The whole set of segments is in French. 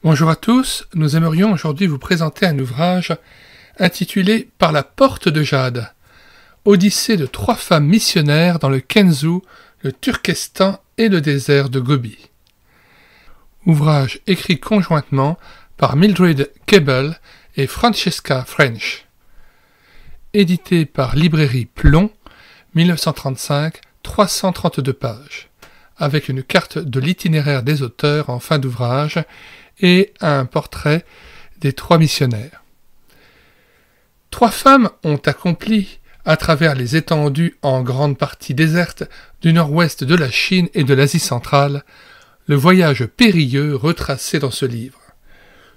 Bonjour à tous, nous aimerions aujourd'hui vous présenter un ouvrage intitulé « Par la porte de Jade », Odyssée de 3 femmes missionnaires dans le Kenzhou, le Turkestan et le désert de Gobi. Ouvrage écrit conjointement par Mildred Cable et Francesca French. Édité par Librairie Plomb, 1935, 332 pages, avec une carte de l'itinéraire des auteurs en fin d'ouvrage et un portrait des 3 missionnaires. 3 femmes ont accompli, à travers les étendues en grande partie désertes du nord-ouest de la Chine et de l'Asie centrale, le voyage périlleux retracé dans ce livre.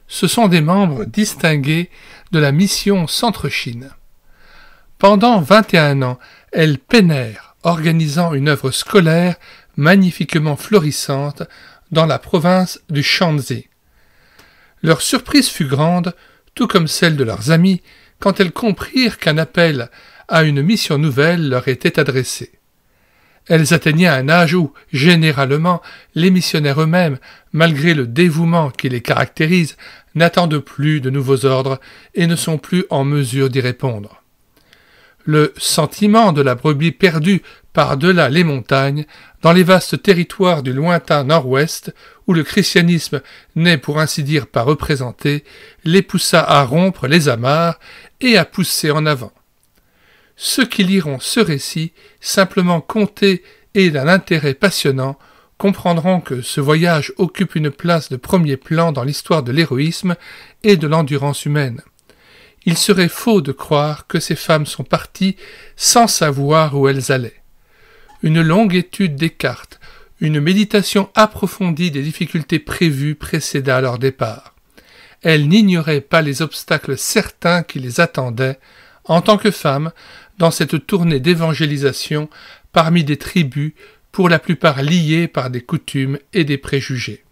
Ce sont des membres distingués de la mission Centre-Chine. Pendant 21 ans, elles peinèrent, organisant une œuvre scolaire magnifiquement florissante dans la province du Shanxi. Leur surprise fut grande, tout comme celle de leurs amis, quand elles comprirent qu'un appel à une mission nouvelle leur était adressé. Elles atteignaient un âge où, généralement, les missionnaires eux-mêmes, malgré le dévouement qui les caractérise, n'attendent plus de nouveaux ordres et ne sont plus en mesure d'y répondre. Le sentiment de la brebis perdue par-delà les montagnes, dans les vastes territoires du lointain nord-ouest, où le christianisme n'est pour ainsi dire pas représenté, les poussa à rompre les amarres et à pousser en avant. Ceux qui liront ce récit, simplement conté et d'un intérêt passionnant, comprendront que ce voyage occupe une place de premier plan dans l'histoire de l'héroïsme et de l'endurance humaine. Il serait faux de croire que ces femmes sont parties sans savoir où elles allaient. Une longue étude des cartes, une méditation approfondie des difficultés prévues précéda leur départ. Elles n'ignoraient pas les obstacles certains qui les attendaient, en tant que femmes, dans cette tournée d'évangélisation parmi des tribus, pour la plupart liées par des coutumes et des préjugés.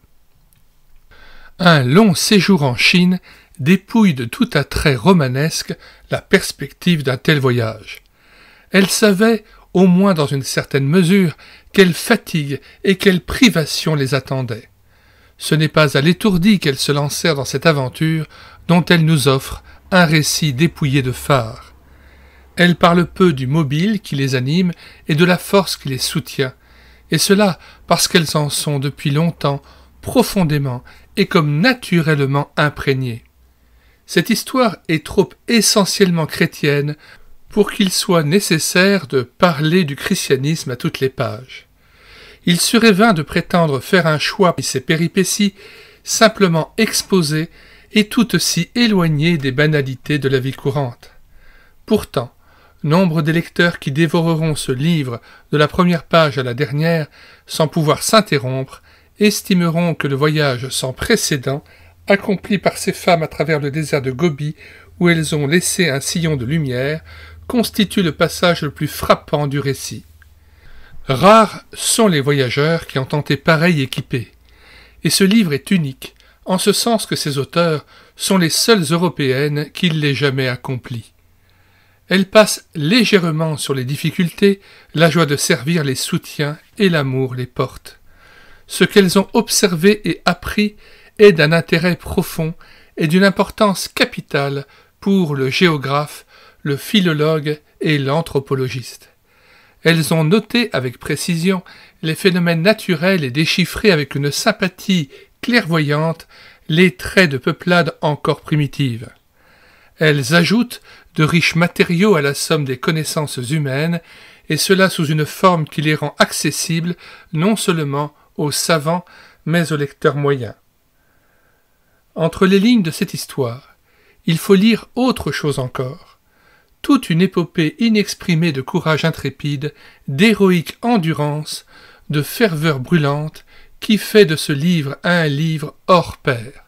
Un long séjour en Chine dépouille de tout attrait romanesque la perspective d'un tel voyage. Elles savaient, au moins dans une certaine mesure, quelle fatigue et quelle privation les attendaient. Ce n'est pas à l'étourdie qu'elles se lancèrent dans cette aventure dont elles nous offrent un récit dépouillé de phare. Elles parlent peu du mobile qui les anime et de la force qui les soutient, et cela parce qu'elles en sont depuis longtemps, profondément et comme naturellement imprégnées. Cette histoire est trop essentiellement chrétienne pour qu'il soit nécessaire de parler du christianisme à toutes les pages. Il serait vain de prétendre faire un choix parmi ces péripéties simplement exposées et toutes si éloignées des banalités de la vie courante. Pourtant, nombre des lecteurs qui dévoreront ce livre de la première page à la dernière, sans pouvoir s'interrompre, estimeront que le voyage sans précédent, accompli par ces femmes à travers le désert de Gobi, où elles ont laissé un sillon de lumière, constitue le passage le plus frappant du récit. Rares sont les voyageurs qui ont tenté pareille équipée, et ce livre est unique, en ce sens que ses auteurs sont les seules européennes qui l'aient jamais accompli. Elle passe légèrement sur les difficultés, la joie de servir les soutient et l'amour les porte. Ce qu'elles ont observé et appris est d'un intérêt profond et d'une importance capitale pour le géographe, le philologue et l'anthropologiste. Elles ont noté avec précision les phénomènes naturels et déchiffré avec une sympathie clairvoyante les traits de peuplade encore primitive. Elles ajoutent de riches matériaux à la somme des connaissances humaines, et cela sous une forme qui les rend accessibles non seulement aux savants, mais aux lecteurs moyens. Entre les lignes de cette histoire, il faut lire autre chose encore. Toute une épopée inexprimée de courage intrépide, d'héroïque endurance, de ferveur brûlante, qui fait de ce livre un livre hors pair.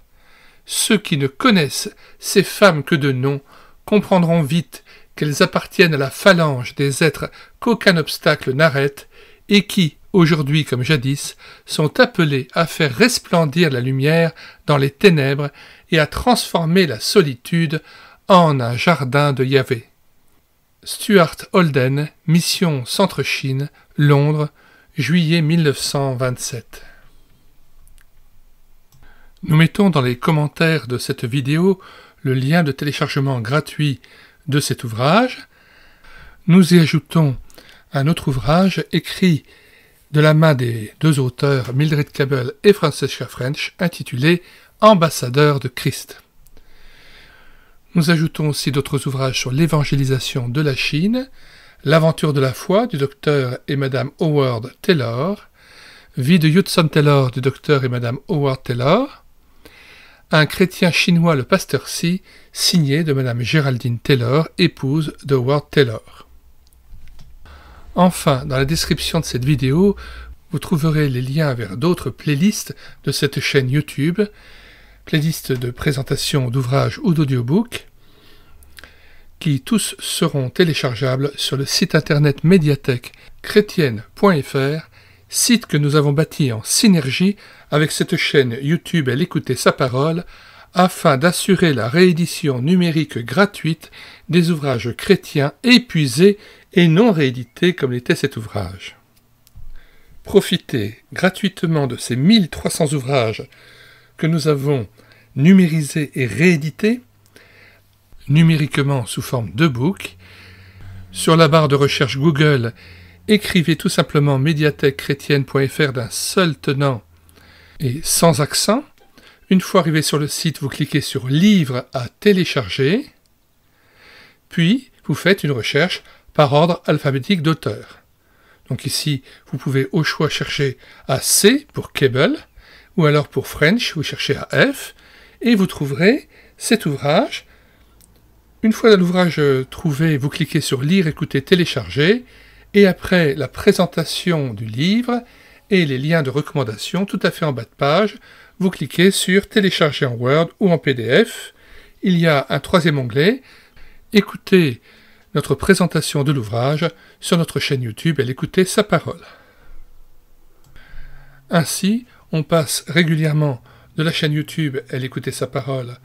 Ceux qui ne connaissent ces femmes que de nom comprendront vite qu'elles appartiennent à la phalange des êtres qu'aucun obstacle n'arrête et qui, aujourd'hui comme jadis, sont appelés à faire resplendir la lumière dans les ténèbres et à transformer la solitude en un jardin de Yahvé. Stuart Holden, Mission Centre-Chine, Londres, juillet 1927. Nous mettons dans les commentaires de cette vidéo le lien de téléchargement gratuit de cet ouvrage. Nous y ajoutons un autre ouvrage écrit de la main des deux auteurs Mildred Cable et Francesca French, intitulé « Ambassadeurs de Christ ». Nous ajoutons aussi d'autres ouvrages sur l'évangélisation de la Chine, L'aventure de la foi du docteur et madame Howard Taylor, Vie de Hudson Taylor du docteur et madame Howard Taylor, Un chrétien chinois le pasteur Si, signé de madame Géraldine Taylor, épouse de Howard Taylor. Enfin, dans la description de cette vidéo, vous trouverez les liens vers d'autres playlists de cette chaîne YouTube, playlists de présentation d'ouvrages ou d'audiobooks, qui tous seront téléchargeables sur le site internet médiathèque chrétienne.fr, site que nous avons bâti en synergie avec cette chaîne YouTube Elle écoutait sa parole, afin d'assurer la réédition numérique gratuite des ouvrages chrétiens épuisés et non réédités comme l'était cet ouvrage. Profitez gratuitement de ces 1300 ouvrages que nous avons numérisés et réédités, numériquement sous forme de book. Sur la barre de recherche Google, écrivez tout simplement médiathèquechrétienne.fr d'un seul tenant et sans accent. Une fois arrivé sur le site, vous cliquez sur « Livres à télécharger », puis vous faites une recherche par ordre alphabétique d'auteur. Donc ici, vous pouvez au choix chercher à C pour Cable, ou alors pour French, vous cherchez à F, et vous trouverez cet ouvrage. Une fois l'ouvrage trouvé, vous cliquez sur « Lire, écouter, télécharger », et après la présentation du livre et les liens de recommandation tout à fait en bas de page, vous cliquez sur « Télécharger en Word ou en PDF ». Il y a un troisième onglet « Écoutez notre présentation de l'ouvrage sur notre chaîne YouTube Elle écoutait sa parole ». Ainsi, on passe régulièrement de la chaîne YouTube Elle écoutait sa parole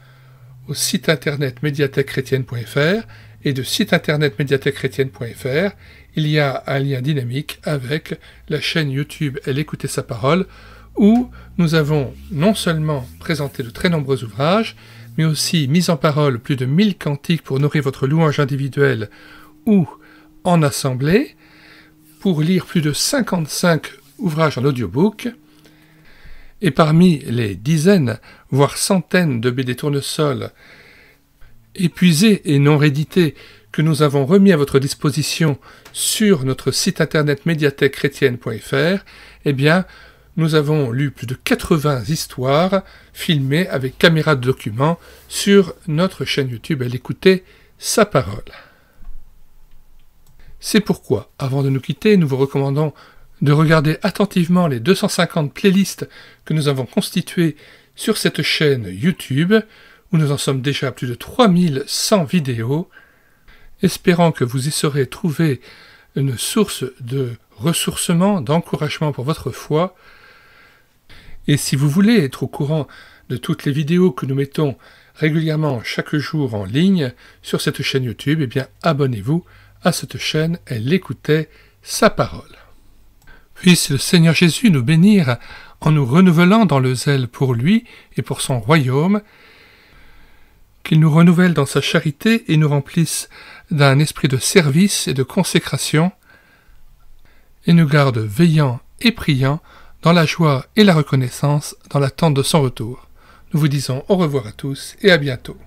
au site internet médiathèquechrétienne.fr, et de site internet médiathèquechrétienne.fr, il y a un lien dynamique avec la chaîne YouTube Elle écoutait sa parole, où nous avons non seulement présenté de très nombreux ouvrages, mais aussi mis en parole plus de 1000 cantiques pour nourrir votre louange individuelle ou en assemblée, pour lire plus de 55 ouvrages en audiobook, et parmi les dizaines, voire centaines de BD tournesol épuisés et non réédités que nous avons remis à votre disposition sur notre site internet médiathèquechrétienne.fr, eh bien, nous avons lu plus de 80 histoires filmées avec caméra de document sur notre chaîne YouTube Elle écoutait sa parole. C'est pourquoi, avant de nous quitter, nous vous recommandons de regarder attentivement les 250 playlists que nous avons constituées sur cette chaîne YouTube, où nous en sommes déjà à plus de 3100 vidéos, espérant que vous y saurez trouver une source de ressourcement, d'encouragement pour votre foi. Et si vous voulez être au courant de toutes les vidéos que nous mettons régulièrement chaque jour en ligne sur cette chaîne YouTube, eh bien abonnez-vous à cette chaîne Elle écoutait sa parole. Puisse le Seigneur Jésus nous bénir en nous renouvelant dans le zèle pour lui et pour son royaume, qu'il nous renouvelle dans sa charité et nous remplisse d'un esprit de service et de consécration, et nous garde veillants et priants dans la joie et la reconnaissance dans l'attente de son retour. Nous vous disons au revoir à tous et à bientôt.